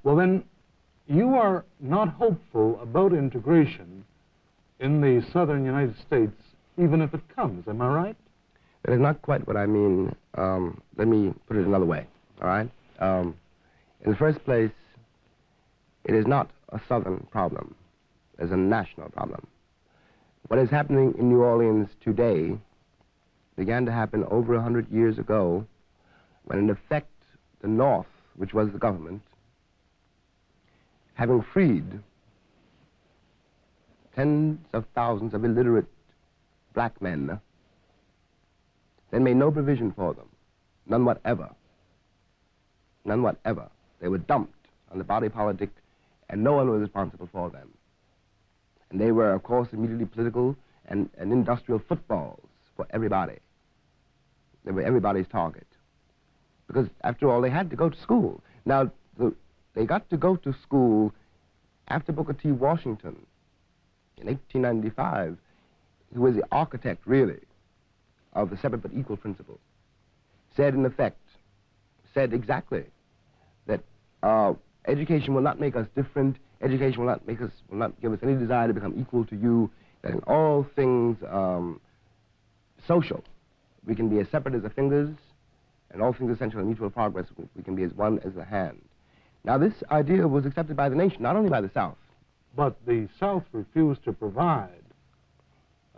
Well, then, you are not hopeful about integration in the southern United States, even if it comes, am I right? That is not quite what I mean. Let me put it another way, all right? In the first place, it is not a southern problem. It's a national problem. What is happening in New Orleans today began to happen over 100 years ago when, in effect, the North, which was the government, having freed tens of thousands of illiterate black men, then made no provision for them, none whatever. None whatever. They were dumped on the body politic, and no one was responsible for them. And they were, of course, immediately political and industrial footballs for everybody. They were everybody's target. Because, after all, they had to go to school. Now, they got to go to school after Booker T. Washington in 1895, who was the architect, really, of the separate but equal principle, said, in effect, said exactly that education will not make us different. Education will not give us any desire to become equal to you. That in all things social, we can be as separate as the fingers, and all things essential in mutual progress, we can be as one as the hand. Now, this idea was accepted by the nation, not only by the South. But the South refused to provide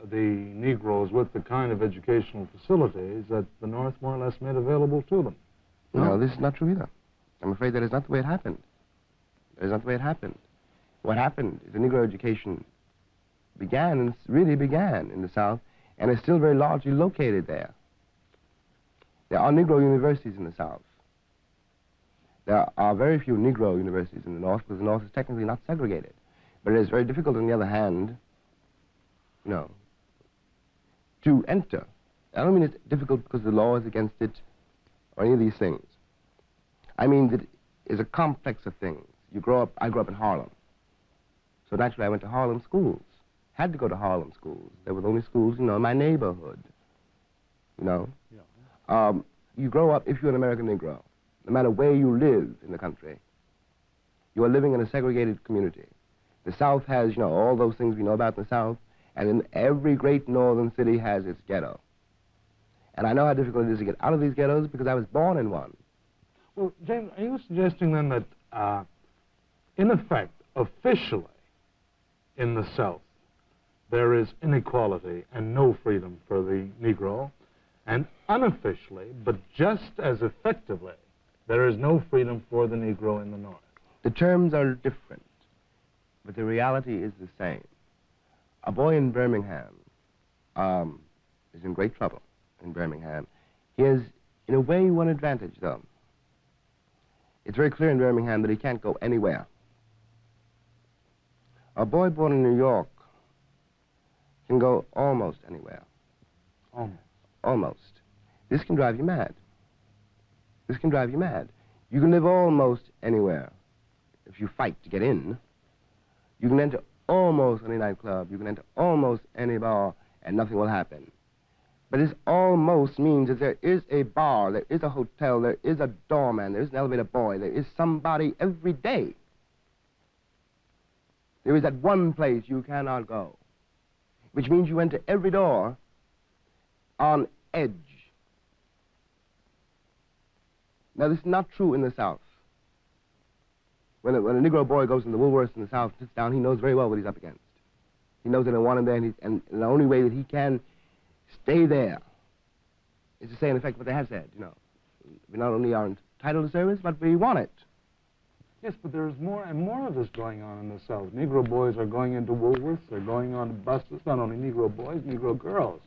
the Negroes with the kind of educational facilities that the North more or less made available to them. No, this is not true either. I'm afraid that is not the way it happened. That is not the way it happened. What happened is the Negro education began, and really began, in the South, and is still very largely located there. There are Negro universities in the South. There are very few Negro universities in the North, because the North is technically not segregated. But it is very difficult, on the other hand, to enter. I don't mean it's difficult because the law is against it, or any of these things. I mean that it's a complex of things. I grew up in Harlem. So naturally I went to Harlem schools. Had to go to Harlem schools. There were only schools, in my neighborhood. Yeah. You grow up, if you're an American Negro, no matter where you live in the country, you are living in a segregated community. The South has, all those things we know about in the South, and in every great northern city has its ghetto. And I know how difficult it is to get out of these ghettos because I was born in one. Well, James, are you suggesting then that, in effect, officially, in the South, there is inequality and no freedom for the Negro, and unofficially, but just as effectively, there is no freedom for the Negro in the North? The terms are different, but the reality is the same. A boy in Birmingham is in great trouble in Birmingham. He has, in a way, one advantage, though. It's very clear in Birmingham that he can't go anywhere. A boy born in New York can go almost anywhere. Almost. This can drive you mad. This can drive you mad. You can live almost anywhere if you fight to get in. You can enter almost any nightclub. You can enter almost any bar, and nothing will happen. But this almost means that there is a bar, there is a hotel, there is a doorman, there is an elevator boy, there is somebody every day. There is that one place you cannot go, which means you enter every door on edge. Now, this is not true in the South. When a Negro boy goes in the Woolworths in the South, sits down, he knows very well what he's up against. He knows that they want him there, and the only way that he can stay there is to say, in effect, what they have said, We not only are entitled to service, but we want it. Yes, but there's more and more of this going on in the South. Negro boys are going into Woolworths, they're going on buses, not only Negro boys, Negro girls.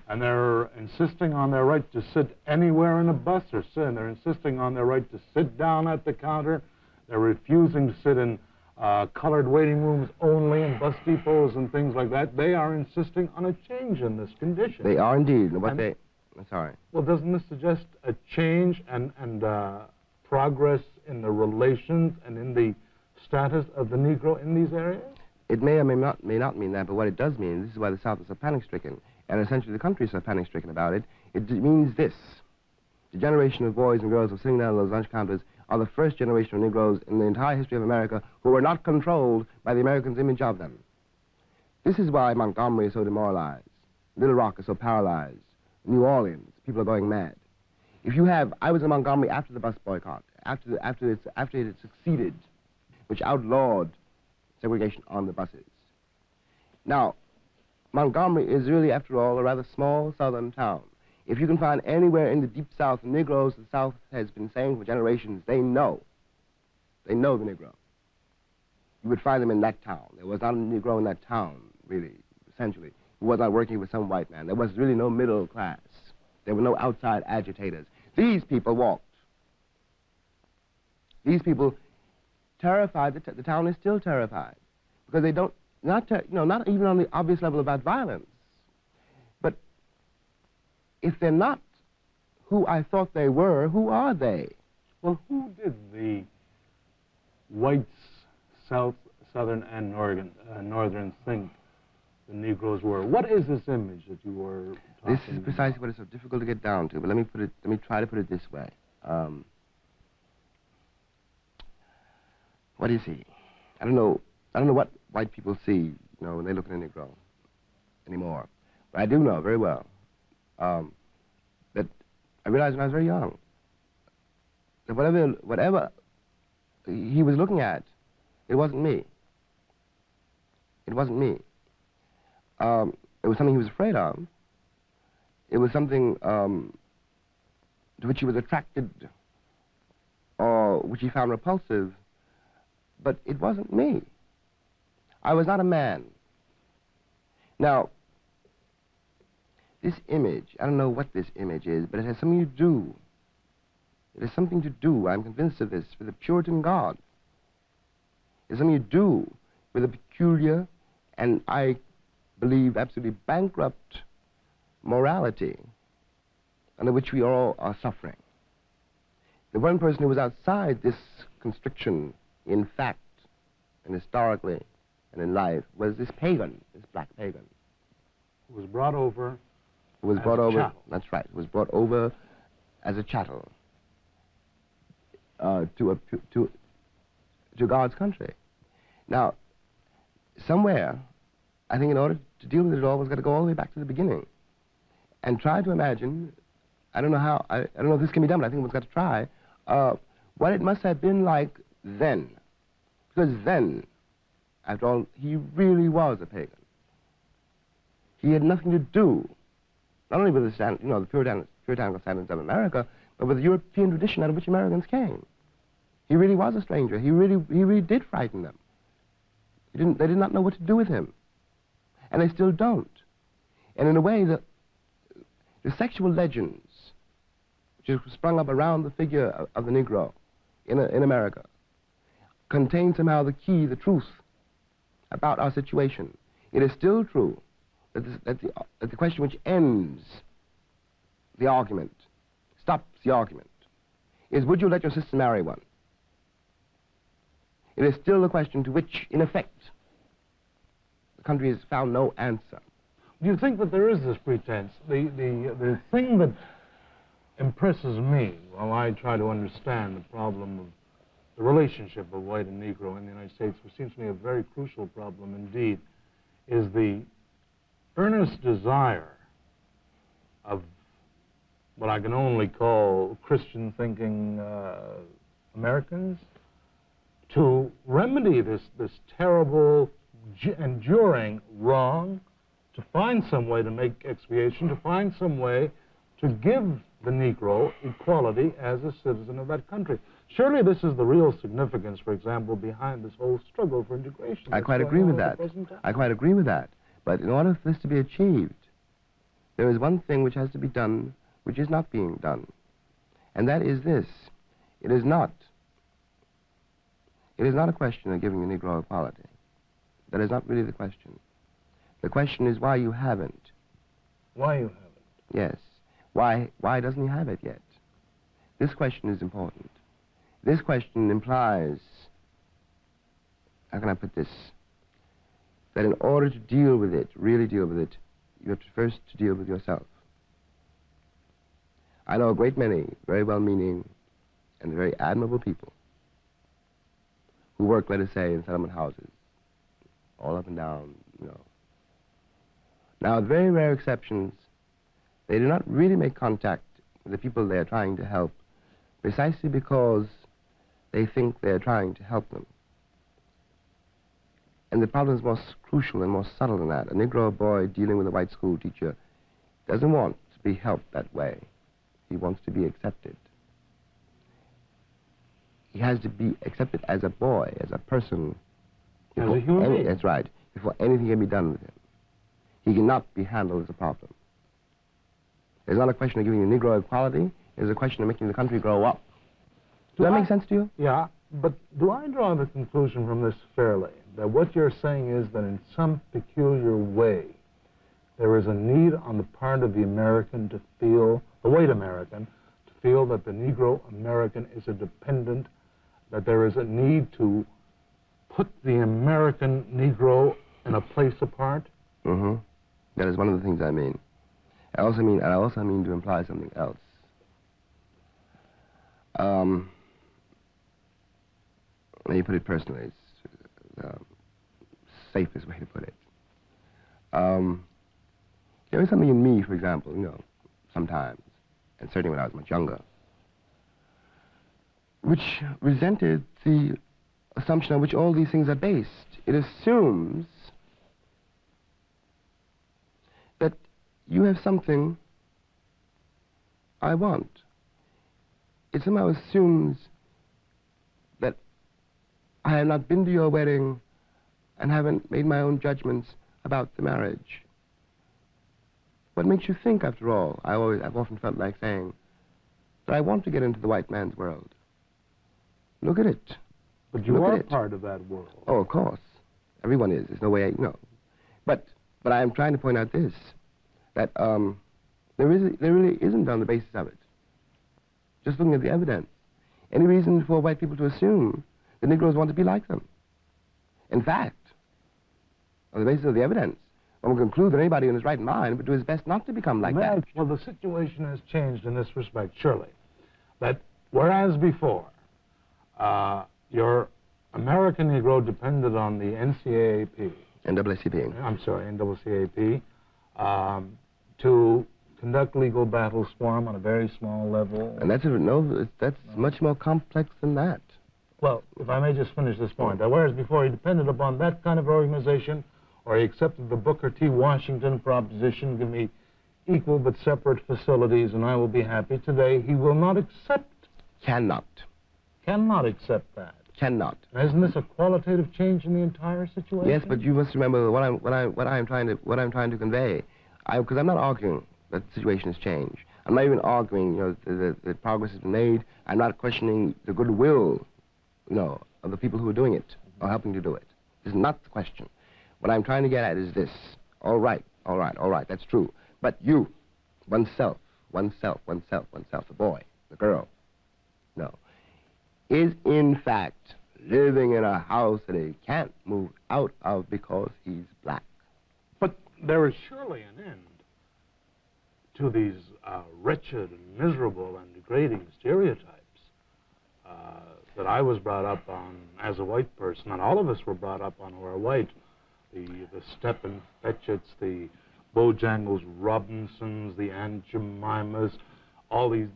And they're insisting on their right to sit anywhere in a bus or sit, and they're insisting on their right to sit down at the counter. They're refusing to sit in colored waiting rooms only in bus depots and things like that. They are insisting on a change in this condition. They are indeed. I'm sorry. Well, doesn't this suggest a change and progress in the relations and in the status of the Negro in these areas? It may or may not mean that, but what it does mean, this is why the South is so panic-stricken, and essentially the country is so panic-stricken about it, it means this. The generation of boys and girls who are sitting down at those lunch counters are the first generation of Negroes in the entire history of America who were not controlled by the Americans' image of them. This is why Montgomery is so demoralized, Little Rock is so paralyzed, New Orleans, people are going mad. If you have, I was in Montgomery after the bus boycott, after it had succeeded, which outlawed segregation on the buses. Now, Montgomery is really, after all, a rather small southern town. If you can find anywhere in the deep South Negroes, the South has been saying for generations, they know the Negro. You would find them in that town. There was not a Negro in that town, really, essentially, who was not working with some white man. There was really no middle class. There were no outside agitators. These people walked. These people terrified, the town is still terrified, because they don't, not even on the obvious level about violence, but if they're not who I thought they were, who are they? Well, who did the whites, Southern and Northern think the Negroes were? What is this image that you were talking This is precisely what is so difficult to get down to, but let me try to put it this way. What do you see? I don't know what white people see, when they look at a Negro anymore. But I do know very well that I realized when I was very young that whatever he was looking at, it wasn't me. It wasn't me. It was something he was afraid of. It was something to which he was attracted or which he found repulsive, but it wasn't me. I was not a man. Now, this image, I don't know what this image is, but it has something to do. It has something to do, I'm convinced of this, with the Puritan God. It has something to do with a peculiar and, I believe, absolutely bankrupt morality under which we all are suffering. The one person who was outside this constriction in fact and historically and in life was this pagan, this black pagan. Who was brought over Who was brought over, chattel. that's right, was brought over as a chattel to God's country. Now, somewhere, I think in order to deal with it all, we've got to go all the way back to the beginning and try to imagine, I don't know if this can be done, but I think we've got to try, what it must have been like then. Because then, after all, he really was a pagan. He had nothing to do, not only with the puritanical standards of America, but with the European tradition out of which Americans came. He really was a stranger. He really did frighten them. They did not know what to do with him. And they still don't. And in a way, the sexual legends which have sprung up around the figure of the Negro in America contain somehow the key, the truth about our situation. It is still true that the question which ends the argument, stops the argument, is would you let your sister marry one? It is still a question to which, in effect, the country has found no answer. Do you think that there is this pretense? The thing that impresses me while I try to understand the problem of the relationship of white and Negro in the United States, which seems to me a very crucial problem indeed, is the earnest desire of what I can only call Christian-thinking Americans to remedy this terrible, enduring wrong, to find some way to make expiation, to find some way to give the Negro equality as a citizen of that country. Surely this is the real significance, for example, behind this whole struggle for integration. I quite agree with that. I quite agree with that. But in order for this to be achieved, there is one thing which has to be done which is not being done. And that is this. It is not a question of giving the Negro equality. That is not really the question. The question is why you haven't. Why you haven't? Yes. Why doesn't he have it yet? This question is important. This question implies, how can I put this, that in order to deal with it, really deal with it, you have to first deal with yourself. I know a great many very well-meaning and very admirable people who work, let us say, in settlement houses, all up and down, you know. Now, with very rare exceptions, they do not really make contact with the people they are trying to help, precisely because they think they are trying to help them. And the problem is more crucial and more subtle than that. A Negro boy dealing with a white school teacher doesn't want to be helped that way. He wants to be accepted. He has to be accepted as a boy, as a person. As a human being. That's right, before anything can be done with him. He cannot be handled as a problem. It's not a question of giving the Negro equality. It's a question of making the country grow up. Does that make sense to you? Yeah, but do I draw the conclusion from this fairly, that what you're saying is that in some peculiar way, there is a need on the part of the American to feel, the white American, to feel that the Negro American is a dependent, that there is a need to put the American Negro in a place apart? Mm-hmm. That is one of the things I mean. I also mean to imply something else. Let me put it personally. It's the safest way to put it. There is something in me, for example, you know, sometimes, and certainly when I was much younger, which resented the assumption on which all these things are based. It assumes that you have something I want. It somehow assumes that I have not been to your wedding and haven't made my own judgments about the marriage. What makes you think, after all? I've often felt like saying that I want to get into the white man's world. Look at it. But you are part of that world. Oh, of course. Everyone is. There's no way I know. But I am trying to point out this, that there really isn't on the basis of it. Just looking at the evidence. Any reason for white people to assume the Negroes want to be like them. In fact, on the basis of the evidence, one will conclude that anybody in his right mind would do his best not to become like that. Well, the situation has changed in this respect, surely. That whereas before, your American Negro depended on the NCAAP. NAACP. I'm sorry, NAACP, to conduct legal battles for him on a very small level. And that's much more complex than that. Well, if I may just finish this point, that whereas before he depended upon that kind of organization, or he accepted the Booker T. Washington proposition, give me equal but separate facilities and I will be happy. Today, he will not accept. Cannot. Cannot accept that. Cannot. Now, isn't this a qualitative change in the entire situation? Yes, but you must remember what I'm trying to convey. Because I'm not arguing that the situation has changed. I'm not even arguing, you know, that progress has been made. I'm not questioning the goodwill, you know, of the people who are doing it or helping to do it. This is not the question. What I'm trying to get at is this. All right, that's true. But you, oneself, the boy, the girl, no, is in fact living in a house that he can't move out of because he's black. But there is surely an end to these wretched and miserable and degrading stereotypes that I was brought up on as a white person, and all of us were brought up on who are white. The Stephen Fetchits, the Bojangles Robinsons, the Aunt Jemimas, all these,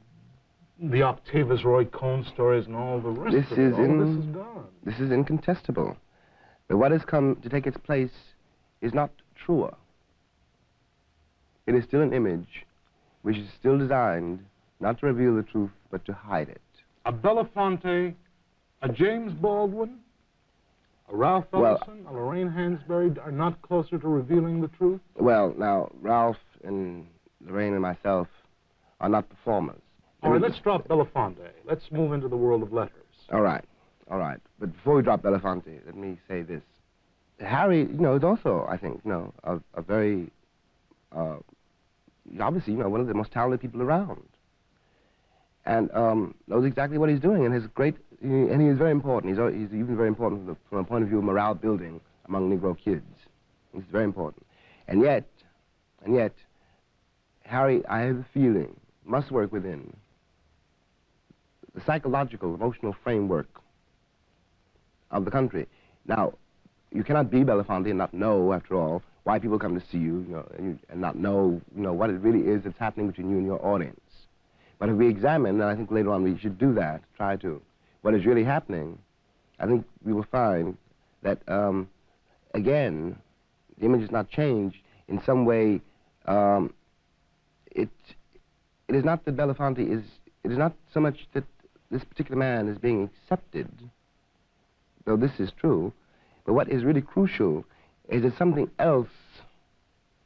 the Octavius Roy Cohn stories and all the rest of it. All this is gone. This is incontestable. But what has come to take its place is not truer. It is still an image which is still designed not to reveal the truth, but to hide it. A Belafonte, a James Baldwin, a Ralph Ellison, a Lorraine Hansberry are not closer to revealing the truth? Well, now, Ralph and Lorraine and myself are not performers. All right, let's drop Belafonte. Let's move into the world of letters. All right. But before we drop Belafonte, let me say this. Harry, you know, is also, I think, you know, a very, obviously, you know, one of the most talented people around. And knows exactly what he's doing, and and he is very important. He's even very important from a point of view of morale building among Negro kids. He's very important. And yet, Harry, I have a feeling, must work within the psychological, emotional framework of the country. Now, you cannot be Belafonte and not know, after all, why people come to see you, you know, and not know, you know, what it really is that's happening between you and your audience. But if we examine, and I think later on we should do that, try to, what is really happening, I think we will find that, again, the image is not changed. In some way, it is not that Belafonte is, it is not so much that this particular man is being accepted, though this is true, but what is really crucial is that something else,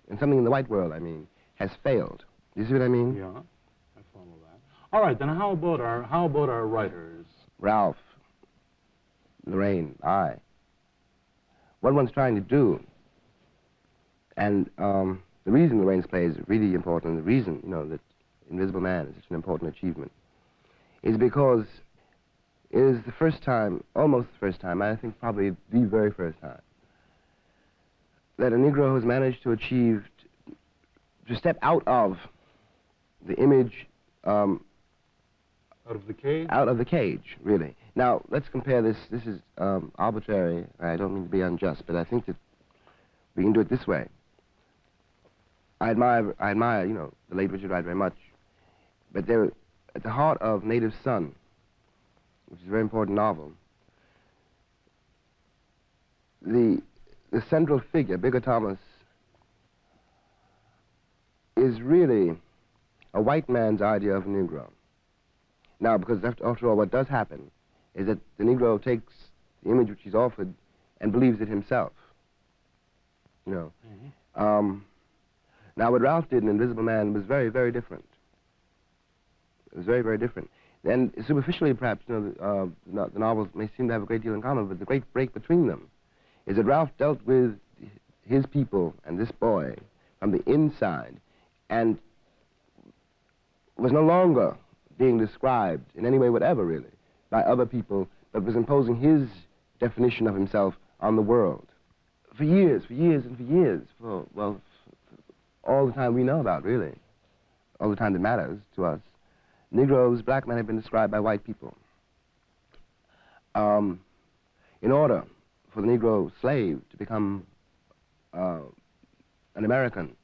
and something in the white world, I mean, has failed. You see what I mean? Yeah, I follow that. All right, then how about our writers? Ralph, Lorraine, I. What one's trying to do, and the reason Lorraine's play is really important, the reason, you know, that Invisible Man is such an important achievement, is because it is the first time, almost the first time, I think probably the very first time, that a Negro has managed to achieve, to step out of the image, out of the cage? Out of the cage, really. Now, let's compare this. This is arbitrary. I don't mean to be unjust, but I think that we can do it this way. I admire, you know, the late Richard Wright very much, but there, at the heart of Native Son, which is a very important novel, the central figure, Bigger Thomas, is really a white man's idea of a Negro. Now, because after all, what does happen is that the Negro takes the image which he's offered and believes it himself. You know. Mm-hmm. Now, what Ralph did in Invisible Man was very, very different. It was very, very different. And superficially, perhaps, you know, the novels may seem to have a great deal in common, but the great break between them is that Ralph dealt with his people and this boy from the inside and was no longer being described in any way whatever, really, by other people, but was imposing his definition of himself on the world. For years, for all the time we know about, really, all the time that matters to us, Negroes, black men have been described by white people. In order for the Negro slave to become an American,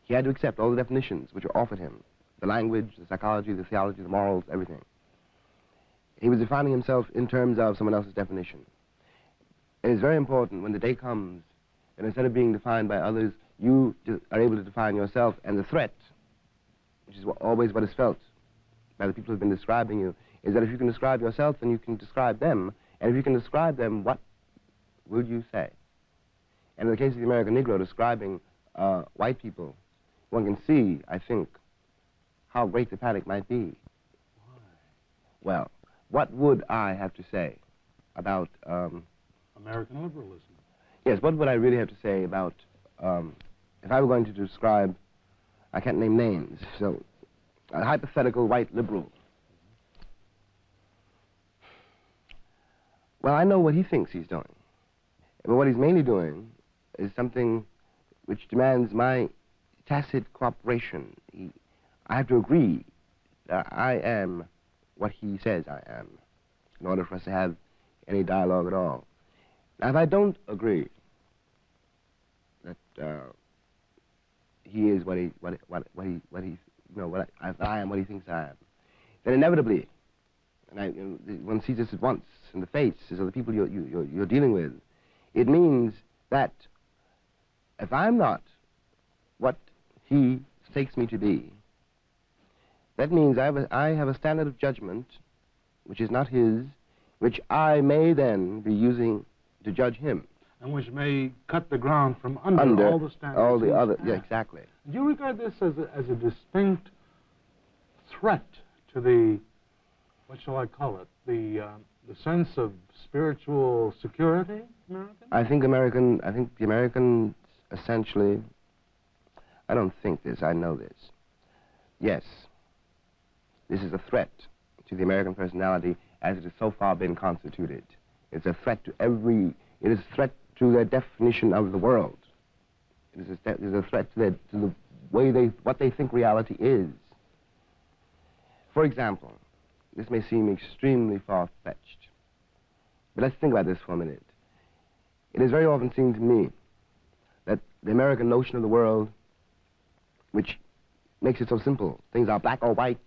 he had to accept all the definitions which were offered him, the language, the psychology, the theology, the morals, everything. He was defining himself in terms of someone else's definition. And it's very important when the day comes, and instead of being defined by others, you are able to define yourself, and the threat, which is always what is felt by the people who have been describing you, is that if you can describe yourself, then you can describe them, and if you can describe them, what will you say? And in the case of the American Negro describing white people, one can see, I think, how great the panic might be. Why? Well, what would I have to say about... American liberalism. Yes, what would I really have to say about... if I were going to describe... I can't name names, so... a hypothetical white liberal. Well, I know what he thinks he's doing. But what he's mainly doing is something which demands my tacit cooperation. I have to agree that I am what he says I am in order for us to have any dialogue at all. Now, if I don't agree that he is what he I am what he thinks I am, then inevitably, and one sees this at once in the faces of the people you're dealing with, it means that if I'm not what he takes me to be, that means I have a standard of judgment which is not his, which I may then be using to judge him. And which may cut the ground from under all the standards. All the other, yeah, exactly. Do you regard this as a distinct threat to the, what shall I call it, the sense of spiritual security, American? I think the Americans essentially, I don't think this, I know this. Yes, this is a threat to the American personality as it has so far been constituted. It's a threat to it is a threat to their definition of the world. It is a threat to the way what they think reality is. For example, this may seem extremely far-fetched, but let's think about this for a minute. It is very often seen to me that the American notion of the world, which makes it so simple, things are black or white,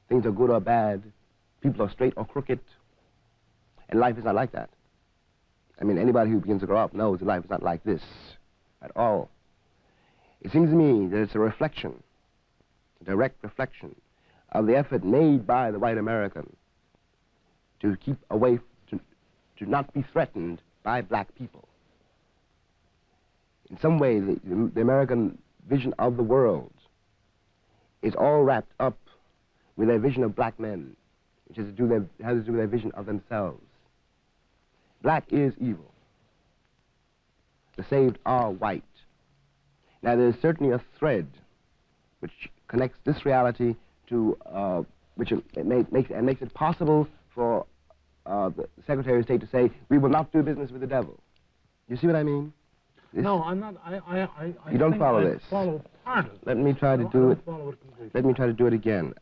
things are good or bad, people are straight or crooked, and life is not like that. I mean, anybody who begins to grow up knows that life is not like this at all. It seems to me that it's a reflection, a direct reflection of the effort made by the white American to keep away, to not be threatened by black people. In some way, the American vision of the world is all wrapped up with their vision of black men, which has to do with their vision of themselves. Black is evil. The saved are white. Now, there is certainly a thread which connects this reality to, makes it possible for the Secretary of State to say, we will not do business with the devil. You see what I mean? No, I'm not. You don't follow this. Follow part of it. Let me try to do it. Follow it completely. Let me try to do it again.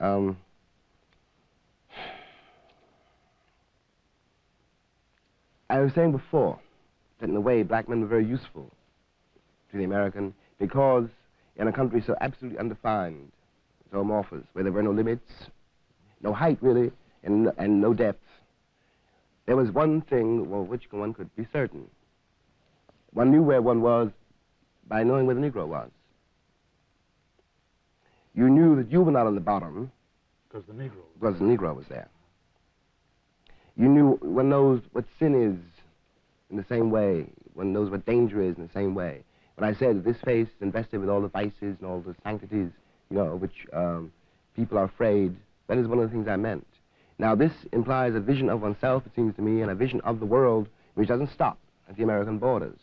I was saying before that in a way black men were very useful to the American because in a country so absolutely undefined, so amorphous, where there were no limits, no height really, and no depth, there was one thing, well, which one could be certain. One knew where one was by knowing where the Negro was. You knew that you were not on the bottom because the Negro was there. You knew, one knows what sin is in the same way. One knows what danger is in the same way. When I said that this face is invested with all the vices and all the sanctities, you know, which people are afraid, that is one of the things I meant. Now, this implies a vision of oneself, it seems to me, and a vision of the world which doesn't stop at the American borders.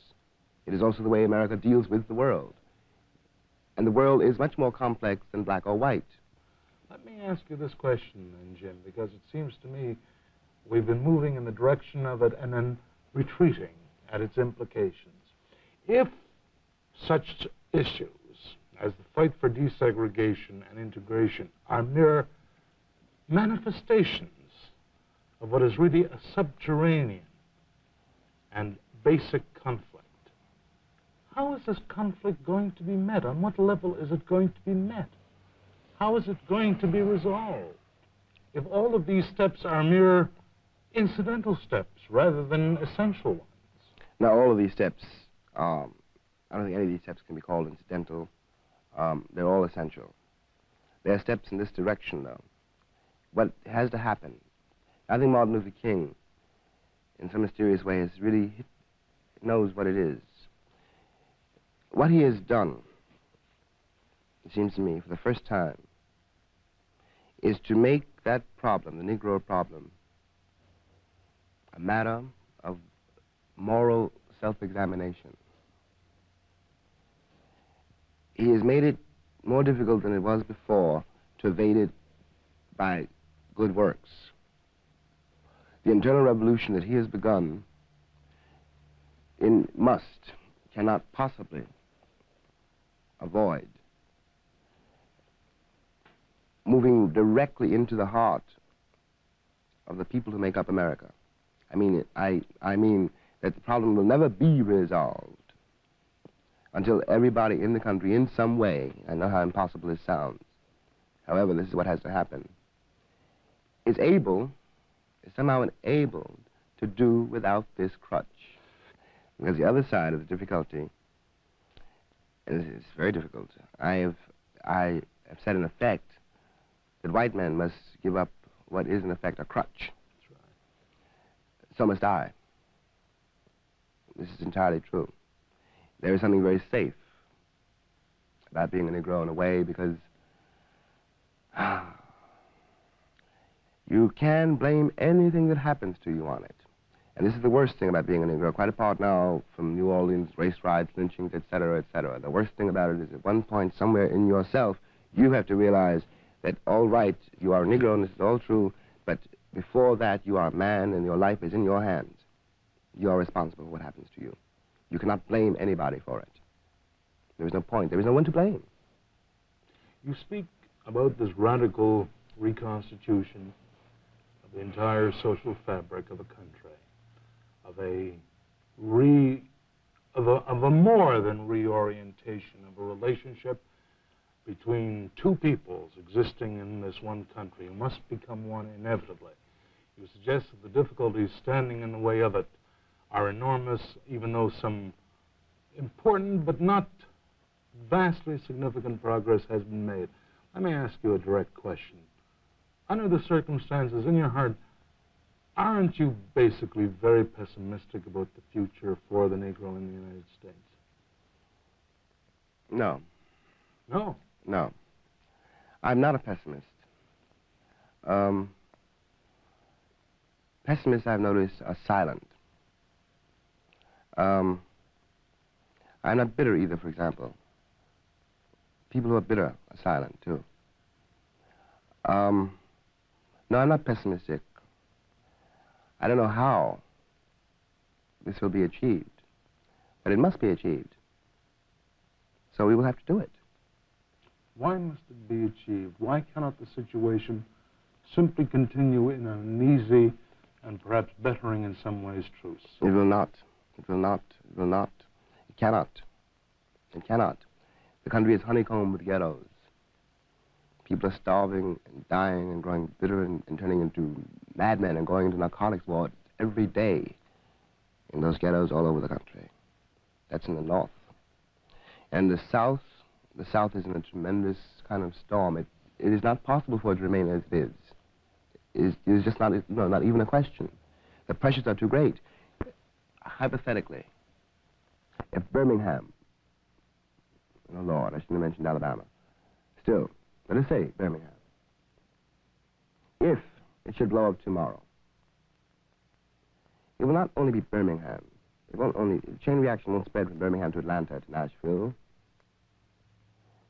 It is also the way America deals with the world. And the world is much more complex than black or white. Let me ask you this question, then, Jim, because it seems to me we've been moving in the direction of it and then retreating at its implications. If such issues as the fight for desegregation and integration are mere manifestations of what is really a subterranean and basic conflict, how is this conflict going to be met? On what level is it going to be met? How is it going to be resolved? If all of these steps are mere incidental steps rather than essential ones. Now, all of these steps, I don't think any of these steps can be called incidental. They're all essential. They're steps in this direction, though. What has to happen? I think Martin Luther King, in some mysterious way, has really knows what it is. What he has done, it seems to me, for the first time, is to make that problem, the Negro problem, a matter of moral self-examination. He has made it more difficult than it was before to evade it by good works. The internal revolution that he has begun cannot possibly avoid moving directly into the heart of the people who make up America. I mean that the problem will never be resolved until everybody in the country, in some way, I know how impossible this sounds, however, this is what has to happen, is somehow enabled to do without this crutch. Because the other side of the difficulty, and it's very difficult, I have said in effect that white men must give up what is in effect a crutch. That's right. So must I. This is entirely true. There is something very safe about being a Negro in a way because you can blame anything that happens to you on it. And this is the worst thing about being a Negro, quite apart now from New Orleans, race riots, lynchings, etc., etc. The worst thing about it is at one point somewhere in yourself, you have to realize that, all right, you are a Negro and this is all true, but before that you are a man and your life is in your hands. You are responsible for what happens to you. You cannot blame anybody for it. There is no point. There is no one to blame. You speak about this radical reconstitution of the entire social fabric of a country, of a more than reorientation of a relationship between two peoples existing in this one country who must become one inevitably. You suggest that the difficulties standing in the way of it are enormous, even though some important but not vastly significant progress has been made. Let me ask you a direct question. Under the circumstances, in your heart, aren't you basically very pessimistic about the future for the Negro in the United States? No. No? No. I'm not a pessimist. Pessimists, I've noticed, are silent. I'm not bitter either, for example. People who are bitter are silent, too. No, I'm not pessimistic. I don't know how this will be achieved, but it must be achieved. So we will have to do it. Why must it be achieved? Why cannot the situation simply continue in an easy and perhaps bettering in some ways truce? It will not. It will not. It will not. It cannot. It cannot. The country is honeycombed with ghettos. People are starving and dying and growing bitter and turning into madmen and going into narcotics wards every day in those ghettos all over the country. That's in the north. And the south is in a tremendous kind of storm. It is not possible for it to remain as it is. It is just not even a question. The pressures are too great. Hypothetically, if Birmingham, oh Lord, I shouldn't have mentioned Alabama. Still, let us say Birmingham. If it should blow up tomorrow, it will not only be Birmingham. It won't only, the chain reaction won't spread from Birmingham to Atlanta to Nashville.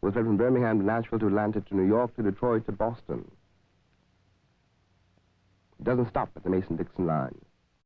It will spread from Birmingham to Nashville to Atlanta to New York to Detroit to Boston. It doesn't stop at the Mason-Dixon line.